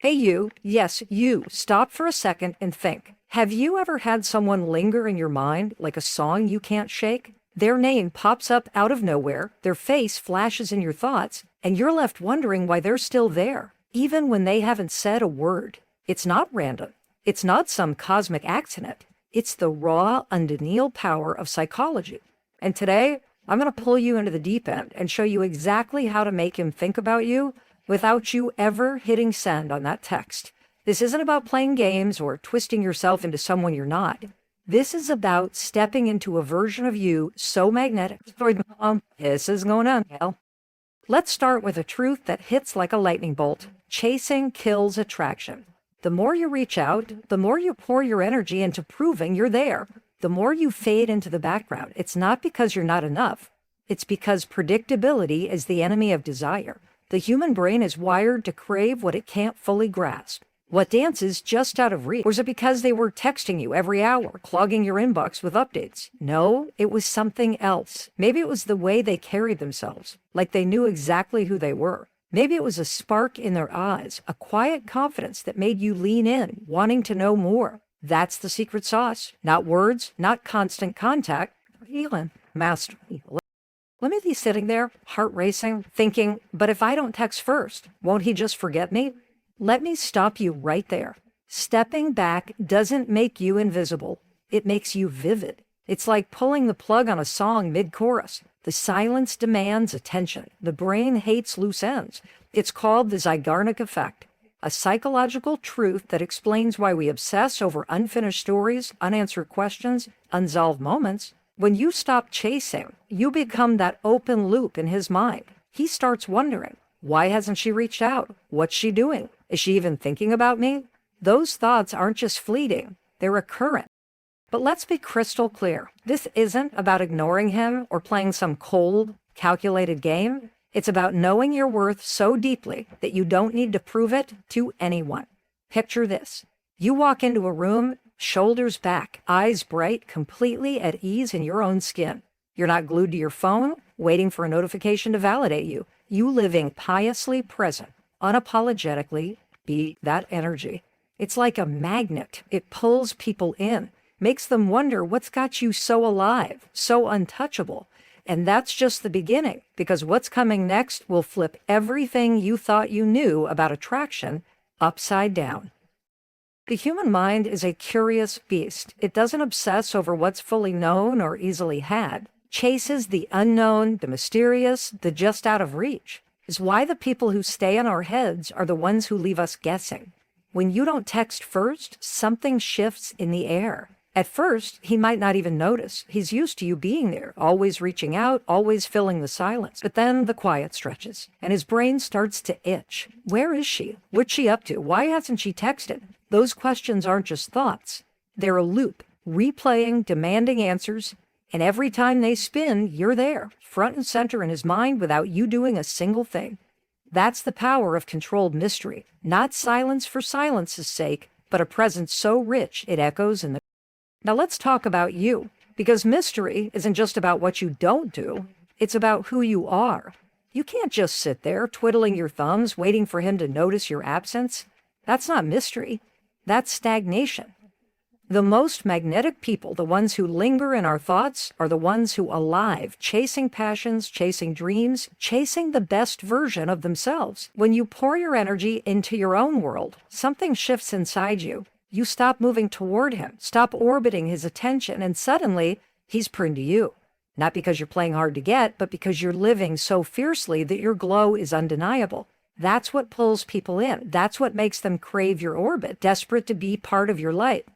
Hey, you. Yes, you. Stop for a second and think. Have you ever had someone linger in your mind like a song you can't shake? Their name pops up out of nowhere, their face flashes in your thoughts, and you're left wondering why they're still there, even when they haven't said a word. It's not random. It's not some cosmic accident. It's the raw, undeniable power of psychology. And today, I'm going to pull you into the deep end and show you exactly how to make him think about you without you ever hitting send on that text. This isn't about playing games or twisting yourself into someone you're not. This is about stepping into a version of you so magnetic. This is going on, Mel. Let's start with a truth that hits like a lightning bolt. Chasing kills attraction. The more you reach out, the more you pour your energy into proving you're there, the more you fade into the background. It's not because you're not enough. It's because predictability is the enemy of desire. The human brain is wired to crave what it can't fully grasp. What dances just out of reach? Or is it because they were texting you every hour, clogging your inbox with updates? No, it was something else. Maybe it was the way they carried themselves, like they knew exactly who they were. Maybe it was a spark in their eyes, a quiet confidence that made you lean in, wanting to know more. That's the secret sauce. Not words, not constant contact. Healing. Master. Let me be sitting there, heart racing, thinking, but if I don't text first, won't he just forget me? Let me stop you right there. Stepping back doesn't make you invisible. It makes you vivid. It's like pulling the plug on a song mid-chorus. The silence demands attention. The brain hates loose ends. It's called the Zeigarnik effect, a psychological truth that explains why we obsess over unfinished stories, unanswered questions, unsolved moments. When you stop chasing, you become that open loop in his mind. He starts wondering, why hasn't she reached out? What's she doing? Is she even thinking about me? Those thoughts aren't just fleeting, they're recurrent. But let's be crystal clear. This isn't about ignoring him or playing some cold, calculated game. It's about knowing your worth so deeply that you don't need to prove it to anyone. Picture this. You walk into a room, shoulders back, eyes bright, completely at ease in your own skin. You're not glued to your phone, waiting for a notification to validate you. You living piously present, unapologetically, be that energy. It's like a magnet. It pulls people in, makes them wonder what's got you so alive, so untouchable. And that's just the beginning, because what's coming next will flip everything you thought you knew about attraction upside down. The human mind is a curious beast. It doesn't obsess over what's fully known or easily had. Chases the unknown, the mysterious, the just out of reach. Is why the people who stay in our heads are the ones who leave us guessing. When you don't text first, something shifts in the air. At first, he might not even notice. He's used to you being there, always reaching out, always filling the silence. But then the quiet stretches, and his brain starts to itch. Where is she? What's she up to? Why hasn't she texted? Those questions aren't just thoughts. They're a loop, replaying, demanding answers, and every time they spin, you're there, front and center in his mind without you doing a single thing. That's the power of controlled mystery. Not silence for silence's sake, but a presence so rich it echoes in the... Now let's talk about you, because mystery isn't just about what you don't do, it's about who you are. You can't just sit there twiddling your thumbs, waiting for him to notice your absence. That's not mystery. That's stagnation. The most magnetic people, the ones who linger in our thoughts, are the ones who alive, chasing passions, chasing dreams, chasing the best version of themselves. When you pour your energy into your own world, something shifts inside you. You stop moving toward him, stop orbiting his attention, and suddenly he's pruned to you. Not because you're playing hard to get, but because you're living so fiercely that your glow is undeniable. That's what pulls people in. That's what makes them crave your orbit, desperate to be part of your light.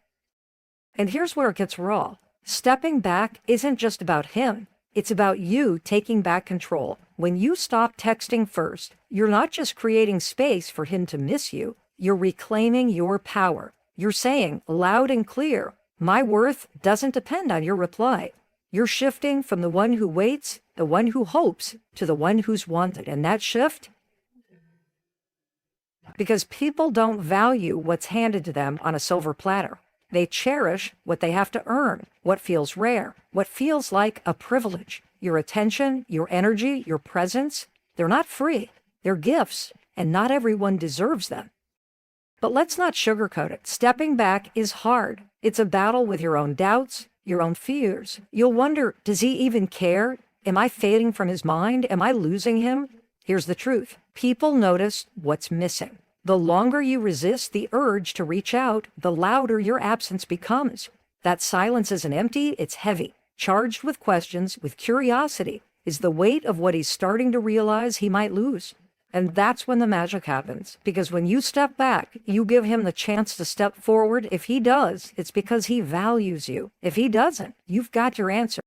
And here's where it gets raw. Stepping back isn't just about him. It's about you taking back control. When you stop texting first, you're not just creating space for him to miss you. You're reclaiming your power. You're saying loud and clear, my worth doesn't depend on your reply. You're shifting from the one who waits, the one who hopes, to the one who's wanted. And that shift, because people don't value what's handed to them on a silver platter. They cherish what they have to earn, what feels rare, what feels like a privilege. Your attention, your energy, your presence, they're not free. They're gifts, and not everyone deserves them. But let's not sugarcoat it. Stepping back is hard. It's a battle with your own doubts, your own fears. You'll wonder, does he even care? Am I fading from his mind? Am I losing him? Here's the truth. People notice what's missing. The longer you resist the urge to reach out, the louder your absence becomes. That silence isn't empty, it's heavy, charged with questions, with curiosity, is the weight of what he's starting to realize he might lose. And that's when the magic happens, because when you step back, you give him the chance to step forward. If he does, it's because he values you. If he doesn't, you've got your answer.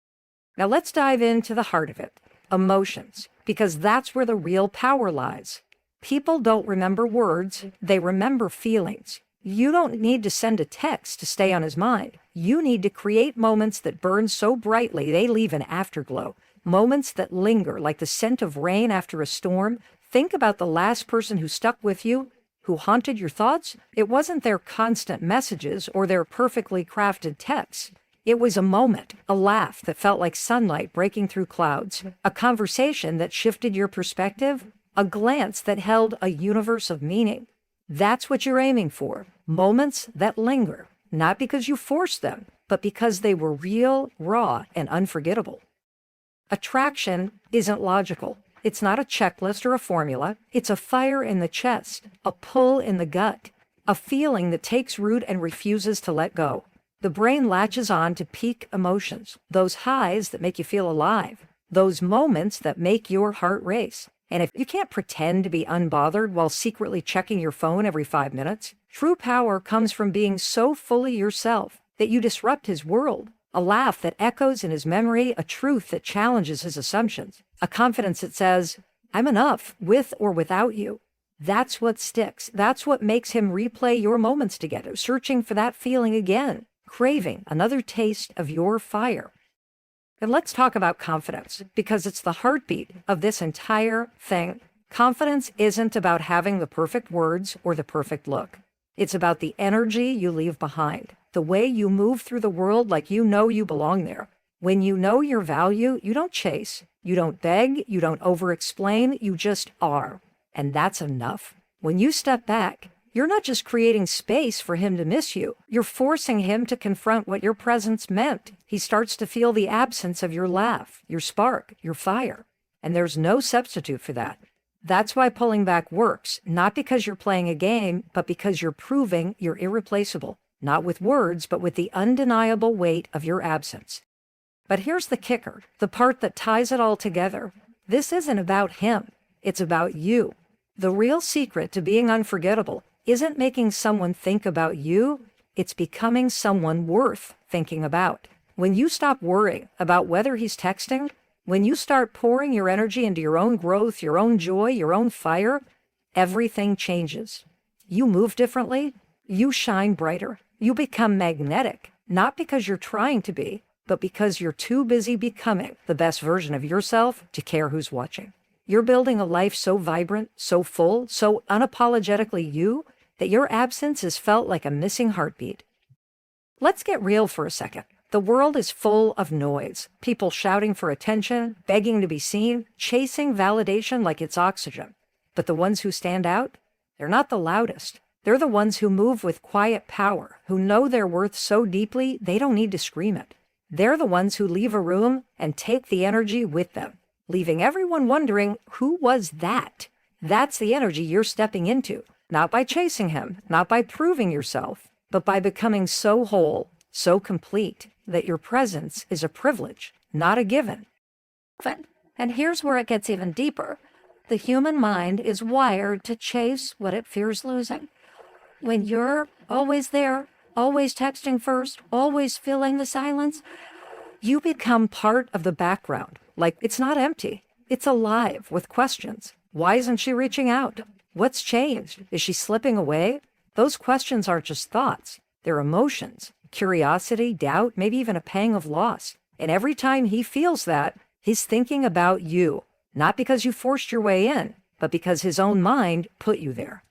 Now let's dive into the heart of it, emotions, because that's where the real power lies. People don't remember words, they remember feelings. You don't need to send a text to stay on his mind. You need to create moments that burn so brightly they leave an afterglow. Moments that linger like the scent of rain after a storm. Think about the last person who stuck with you, who haunted your thoughts. It wasn't their constant messages or their perfectly crafted texts. It was a moment, a laugh that felt like sunlight breaking through clouds, a conversation that shifted your perspective, a glance that held a universe of meaning. That's what you're aiming for. Moments that linger, not because you forced them, but because they were real, raw, and unforgettable. Attraction isn't logical. It's not a checklist or a formula. It's a fire in the chest, a pull in the gut, a feeling that takes root and refuses to let go. The brain latches on to peak emotions, those highs that make you feel alive, those moments that make your heart race. And if you can't pretend to be unbothered while secretly checking your phone every 5 minutes, true power comes from being so fully yourself that you disrupt his world. A laugh that echoes in his memory, a truth that challenges his assumptions, a confidence that says, I'm enough, with or without you. That's what sticks. That's what makes him replay your moments together, searching for that feeling again, craving another taste of your fire. And let's talk about confidence, because it's the heartbeat of this entire thing. Confidence isn't about having the perfect words or the perfect look. It's about the energy you leave behind, the way you move through the world like you know you belong there. When you know your value, you don't chase, you don't beg, you don't over-explain, you just are. And that's enough. When you step back, you're not just creating space for him to miss you. You're forcing him to confront what your presence meant. He starts to feel the absence of your laugh, your spark, your fire. And there's no substitute for that. That's why pulling back works, not because you're playing a game, but because you're proving you're irreplaceable. Not with words, but with the undeniable weight of your absence. But here's the kicker, the part that ties it all together. This isn't about him. It's about you. The real secret to being unforgettable isn't making someone think about you. It's becoming someone worth thinking about. When you stop worrying about whether he's texting, when you start pouring your energy into your own growth, your own joy, your own fire, everything changes. You move differently. You shine brighter. You become magnetic, not because you're trying to be, but because you're too busy becoming the best version of yourself to care who's watching. You're building a life so vibrant, so full, so unapologetically you, that your absence is felt like a missing heartbeat. Let's get real for a second. The world is full of noise. People shouting for attention, begging to be seen, chasing validation like it's oxygen. But the ones who stand out, they're not the loudest. They're the ones who move with quiet power, who know their worth so deeply they don't need to scream it. They're the ones who leave a room and take the energy with them, leaving everyone wondering, who was that? That's the energy you're stepping into, not by chasing him, not by proving yourself, but by becoming so whole, so complete, that your presence is a privilege, not a given. And here's where it gets even deeper. The human mind is wired to chase what it fears losing. When you're always there, always texting first, always filling the silence, you become part of the background. Like, it's not empty. It's alive with questions. Why isn't she reaching out? What's changed? Is she slipping away? Those questions aren't just thoughts. They're emotions, curiosity, doubt, maybe even a pang of loss. And every time he feels that, he's thinking about you, not because you forced your way in, but because his own mind put you there.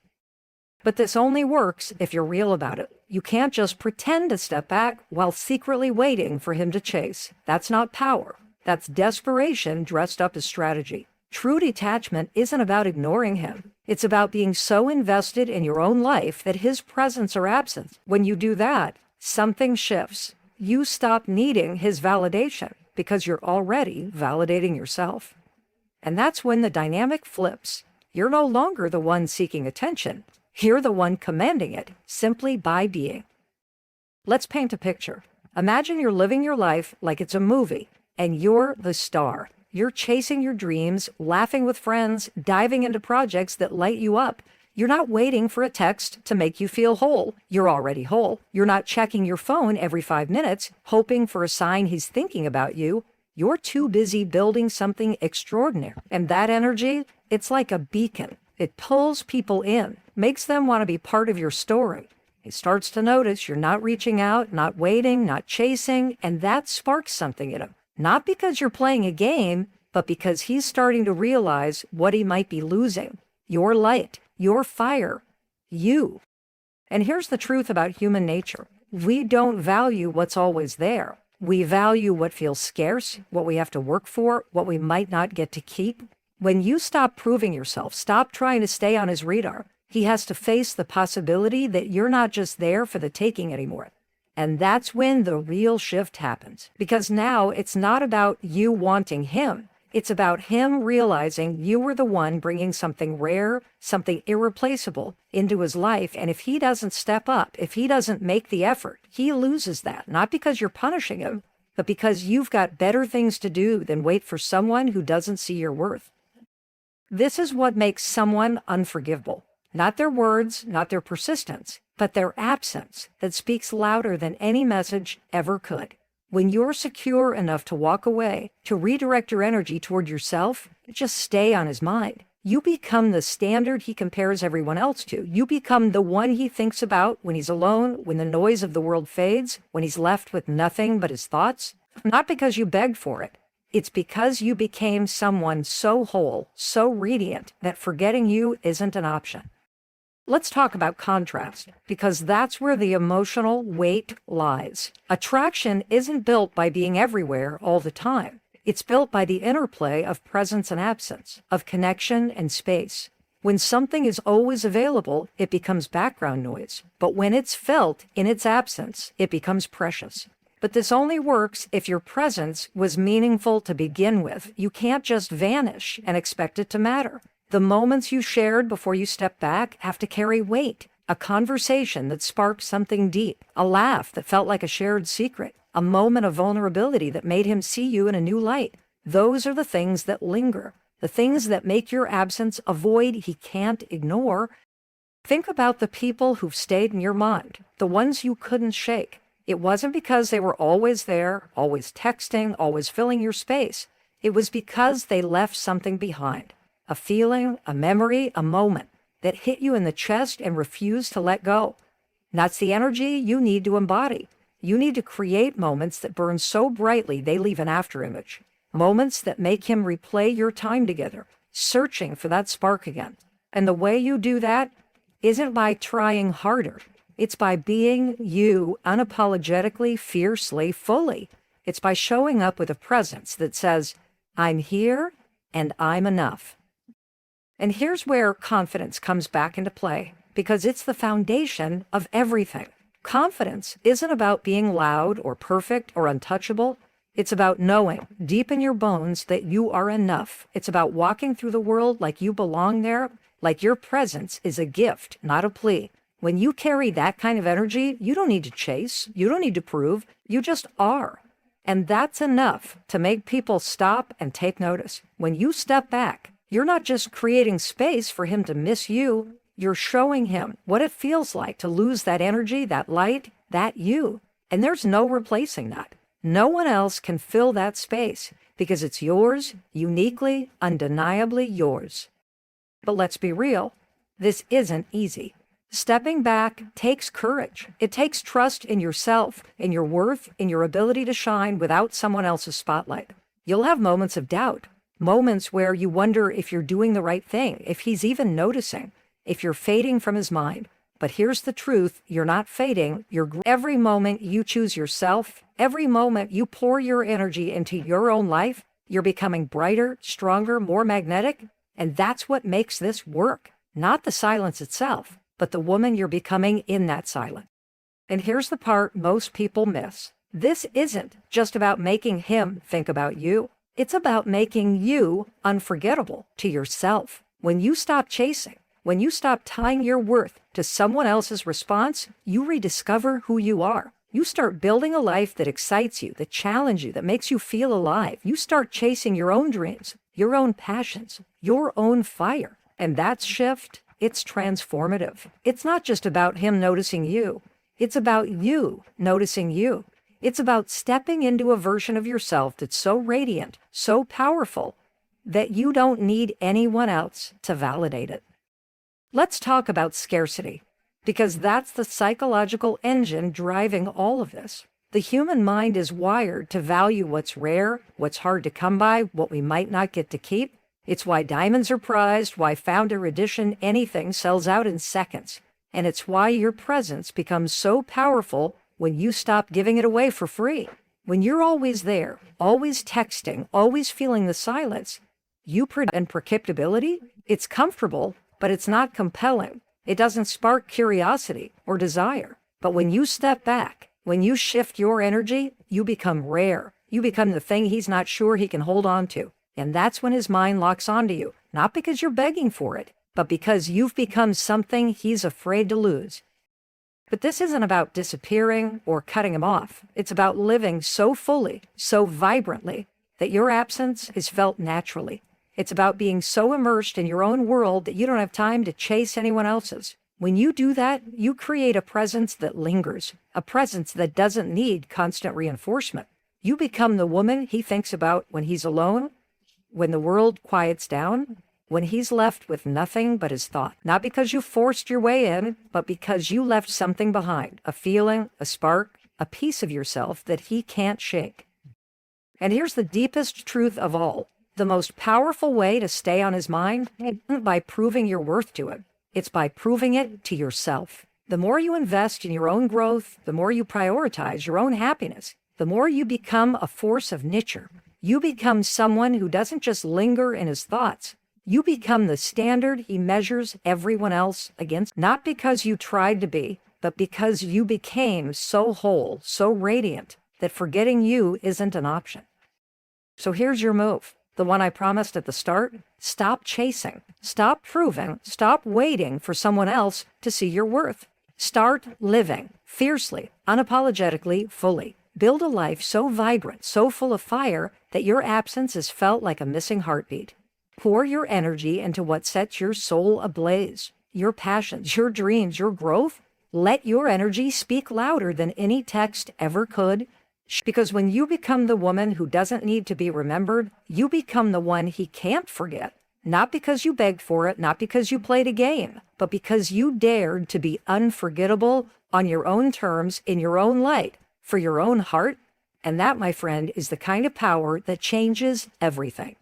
But this only works if you're real about it. You can't just pretend to step back while secretly waiting for him to chase. That's not power. That's desperation dressed up as strategy. True detachment isn't about ignoring him. It's about being so invested in your own life that his presence or absence. When you do that, something shifts. You stop needing his validation because you're already validating yourself. And that's when the dynamic flips. You're no longer the one seeking attention. You're the one commanding it simply by being. Let's paint a picture. Imagine you're living your life like it's a movie, and you're the star. You're chasing your dreams, laughing with friends, diving into projects that light you up. You're not waiting for a text to make you feel whole. You're already whole. You're not checking your phone every 5 minutes, hoping for a sign he's thinking about you. You're too busy building something extraordinary. And that energy, it's like a beacon. It pulls people in, makes them want to be part of your story. He starts to notice you're not reaching out, not waiting, not chasing, and that sparks something in him. Not because you're playing a game, but because he's starting to realize what he might be losing. Your light, your fire, you. And here's the truth about human nature. We don't value what's always there. We value what feels scarce, what we have to work for, what we might not get to keep. When you stop proving yourself, stop trying to stay on his radar, he has to face the possibility that you're not just there for the taking anymore. And that's when the real shift happens. Because now it's not about you wanting him. It's about him realizing you were the one bringing something rare, something irreplaceable into his life. And if he doesn't step up, if he doesn't make the effort, he loses that. Not because you're punishing him, but because you've got better things to do than wait for someone who doesn't see your worth. This is what makes someone unforgivable. Not their words, not their persistence, but their absence that speaks louder than any message ever could. When you're secure enough to walk away, to redirect your energy toward yourself, just stay on his mind. You become the standard he compares everyone else to. You become the one he thinks about when he's alone, when the noise of the world fades, when he's left with nothing but his thoughts. Not because you begged for it. It's because you became someone so whole, so radiant, that forgetting you isn't an option. Let's talk about contrast, because that's where the emotional weight lies. Attraction isn't built by being everywhere all the time. It's built by the interplay of presence and absence, of connection and space. When something is always available, it becomes background noise. But when it's felt in its absence, it becomes precious. But this only works if your presence was meaningful to begin with. You can't just vanish and expect it to matter. The moments you shared before you step back have to carry weight. A conversation that sparked something deep, a laugh that felt like a shared secret, a moment of vulnerability that made him see you in a new light. Those are the things that linger, the things that make your absence a void he can't ignore. Think about the people who've stayed in your mind, the ones you couldn't shake. It wasn't because they were always there, always texting, always filling your space. It was because they left something behind. A feeling, a memory, a moment that hit you in the chest and refused to let go. And that's the energy you need to embody. You need to create moments that burn so brightly they leave an afterimage. Moments that make him replay your time together, searching for that spark again. And the way you do that isn't by trying harder. It's by being you unapologetically, fiercely, fully. It's by showing up with a presence that says, I'm here and I'm enough. And here's where confidence comes back into play, because it's the foundation of everything. Confidence isn't about being loud or perfect or untouchable. It's about knowing deep in your bones that you are enough. It's about walking through the world like you belong there, like your presence is a gift, not a plea. When you carry that kind of energy, you don't need to chase, you don't need to prove, you just are. And that's enough to make people stop and take notice. When you step back, you're not just creating space for him to miss you, you're showing him what it feels like to lose that energy, that light, that you. And there's no replacing that. No one else can fill that space because it's yours, uniquely, undeniably yours. But let's be real, this isn't easy. Stepping back takes courage. It takes trust in yourself, in your worth, in your ability to shine without someone else's spotlight. You'll have moments of doubt. Moments where you wonder if you're doing the right thing, if he's even noticing, if you're fading from his mind. But here's the truth, you're not fading. Every moment you choose yourself, every moment you pour your energy into your own life, You're becoming brighter, stronger, more magnetic, and that's what makes this work. Not the silence itself, but the woman you're becoming in that silence. And here's the part most people miss. This isn't just about making him think about you. It's about making you unforgettable to yourself. When you stop chasing, when you stop tying your worth to someone else's response, you rediscover who you are. You start building a life that excites you, that challenges you, that makes you feel alive. You start chasing your own dreams, your own passions, your own fire. And that shift, it's transformative. It's not just about him noticing you. It's about you noticing you. It's about stepping into a version of yourself that's so radiant, so powerful, that you don't need anyone else to validate it. Let's talk about scarcity, because that's the psychological engine driving all of this. The human mind is wired to value what's rare, what's hard to come by, what we might not get to keep. It's why diamonds are prized, why founder edition anything sells out in seconds. And it's why your presence becomes so powerful when you stop giving it away for free. When you're always there, always texting, always feeling the silence, and predictability, it's comfortable, but it's not compelling. It doesn't spark curiosity or desire. But when you step back, when you shift your energy, you become rare. You become the thing he's not sure he can hold on to. And that's when his mind locks onto you, not because you're begging for it, but because you've become something he's afraid to lose. But this isn't about disappearing or cutting him off. It's about living so fully, so vibrantly, that your absence is felt naturally. It's about being so immersed in your own world that you don't have time to chase anyone else's. When you do that, you create a presence that lingers, a presence that doesn't need constant reinforcement. You become the woman he thinks about when he's alone, when the world quiets down, when he's left with nothing but his thought. Not because you forced your way in, but because you left something behind, a feeling, a spark, a piece of yourself that he can't shake. And here's the deepest truth of all. The most powerful way to stay on his mind isn't by proving your worth to him. It's by proving it to yourself. The more you invest in your own growth, the more you prioritize your own happiness, the more you become a force of nature. You become someone who doesn't just linger in his thoughts. You become the standard he measures everyone else against, not because you tried to be, but because you became so whole, so radiant, that forgetting you isn't an option. So here's your move. The one I promised at the start. Stop chasing. Stop proving. Stop waiting for someone else to see your worth. Start living fiercely, unapologetically, fully. Build a life so vibrant, so full of fire, that your absence is felt like a missing heartbeat. Pour your energy into what sets your soul ablaze. Your passions, your dreams, your growth. Let your energy speak louder than any text ever could. Because when you become the woman who doesn't need to be remembered, you become the one he can't forget. Not because you begged for it, not because you played a game, but because you dared to be unforgettable on your own terms, in your own light, for your own heart. And that, my friend, is the kind of power that changes everything.